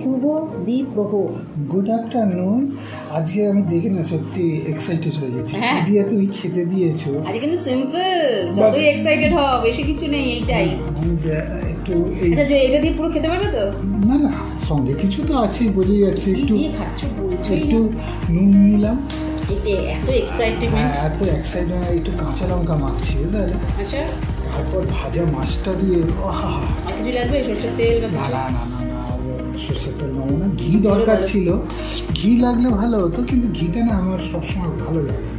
শুভ দ্বিপ্রহর। Good afternoon. আজকে আমি দেখে না সত্যি এক্সাইটেড হয়ে গেছি। দিয়ে তুমি খেতে দিয়েছো। আরে কিন্তু সিম্পল, যতই এক্সাইটেড হও বেশি কিছু নেই, এইটাই। আমি একটু এটা দিয়ে পুরো খেতে পারবে তো? না না, সঙ্গে কিছু তো আছে, বোঝা যাচ্ছে। একটু খাচ্ছ বলছো, একটু নুন নিলাম। এত এক্সাইটমেন্ট, এত এক্সাইটমেন্ট। একটু কাঁচা লঙ্কা মাখছি, বুঝলে? আচ্ছা, তারপর ভাজা মাছটা দিয়ে আর কিছু লাগবে? সরষের তেল? না না না না না, সরষের তেল নেবো না। ঘি দরকার ছিল, ঘি লাগলে ভালো হতো, কিন্তু ঘিটা না আমার সবসময় ভালো লাগে।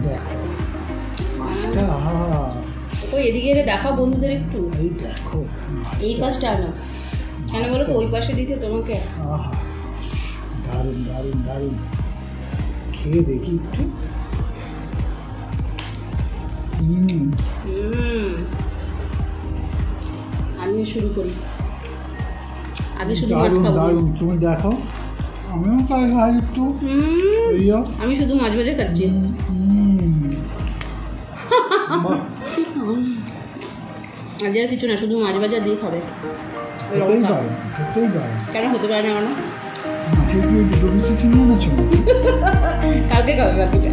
দেখো মাছটা, ওই এদিকে এলে দেখাও বন্ধুদের একটু। এই দেখো এই পাশটা আনো, কেন বলো তো? ওই পাশে দিতে তোমাকে। দারুণ দারুণ দারুণ। খেয়ে দেখি একটু। আমিও শুরু করি। আগে শুধু মাছ খাবো। তুমি দেখো, আমিও খাই একটু। আমি শুধু মাছ ভাজা খাচ্ছি। আজ আর কিছু না, শুধু মাছ ভাজা দিয়ে খাবে। কেন হতে পারে না? কেন? মাছের কি দুটো বেশি কিনে এনেছো? কালকে খাবে বাকিটা।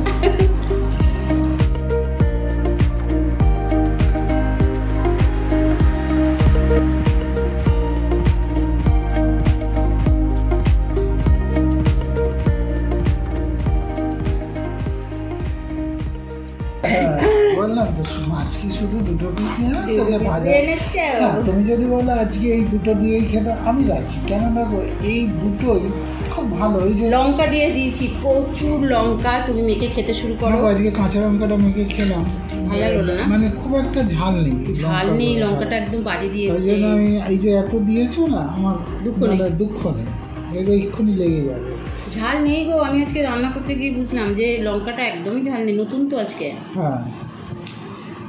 বললাম তো, মাছ কি শুধু দুটো পিস ভাজা? তুমি যদি বলো আজকে এই দুটো দিয়েই খেতে, আমি রাজি। কেন দেখো, এই দুটোই খুব ভালো। এই যে লঙ্কা দিয়ে দিয়েছি, প্রচুর লঙ্কা। তুমি মেখে খেতে শুরু করো। আজকে কাঁচা লঙ্কাটা মেখে খেলাম, ভালো লাগলো না? মানে খুব একটা ঝাল নেই। লঙ্কাটা একদম বাজে দিয়েছি। আমি এই যে এত দিয়েছো না, আমার দুঃখ নেই। এগুলো এক্ষুনি লেগে যাবে। ঝাল নেই গো। আমি আজকে রান্না করতে গিয়ে বুঝলাম যে লঙ্কাটা একদমই ঝাল নেই। নতুন তো আজকে। হ্যাঁ,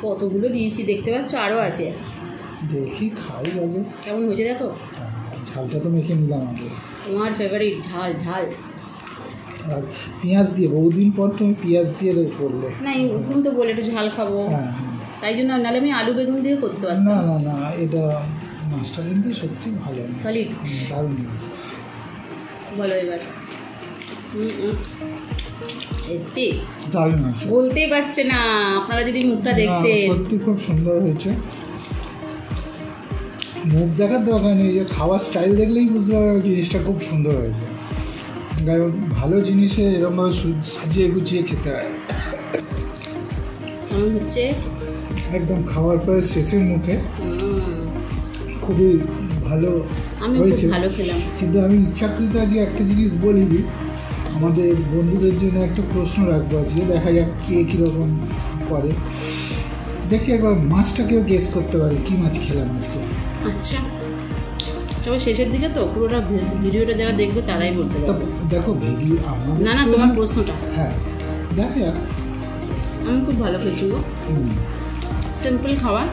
কতগুলো দিয়েছি দেখতে পাচ্ছ, আরও আছে। দেখি খাই যাবে কেমন হয়েছে দেখো। ঝালটা তো মেখে নিলাম আগে। তোমার ফেভারিট ঝাল। আর পেঁয়াজ দিয়ে, বহুদিন পর তুমি পেঁয়াজ দিয়ে করলে। না, তুমি তো বলে একটু ঝাল খাবো, তাই জন্য। নাহলে আমি আলু বেগুন দিয়ে করতে পারতাম। না না না, এটা মাছটা কিন্তু সত্যি ভালো, সলিড, দারুণ। বলো এবার। বলতেই পারছে না, আপনারা যদি মুখটা দেখতেন। সত্যি খুব সুন্দর হয়েছে। মুখ দেখার দরকার নেই, যে খাওয়ার স্টাইল দেখলেই বুঝতে পারবে জিনিসটা খুব সুন্দর হয়েছে। ভালো জিনিসে এরকমভাবে সাজিয়ে গুছিয়ে খেতে হয়। কেমন হচ্ছে? একদম খাওয়ার পরে শেষের মুখে খুবই ভালো হয়েছে। ভালো খেলাম। কিন্তু আমি ইচ্ছাকৃত আজকে একটা জিনিস বলিনি, আমাদের বন্ধুদের জন্য একটা প্রশ্ন রাখবো আজকে। দেখা যাক কে কীরকম করে। দেখি একবার মাছটা কেউ গেস করতে পারে কী মাছ খেলাম আজকে। আচ্ছা, তবে শেষের দিকে তো পুরোটা ভিডিওটা যারা দেখবে তারাই বলতে পারবে। দেখো ভিডিও আমাদের, না তোমার প্রশ্নটা। হ্যাঁ, দেখা যাক। আমি খুব ভালো খেয়েছি গো। সিম্পল খাবার,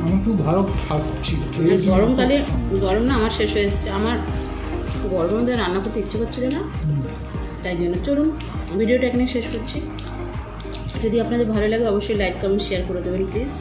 আমি খুব ভালো খাচ্ছি। গরমকালে, গরম না আমার শেষ হয়ে এসছে। আমার গরমের মধ্যে রান্না করতে ইচ্ছে করছিল না, তাই জন্য। চলুন ভিডিওটা এখানে শেষ করছি। যদি আপনাদের ভালো লাগে অবশ্যই লাইক কমেন্ট শেয়ার করে দেবেন প্লিজ।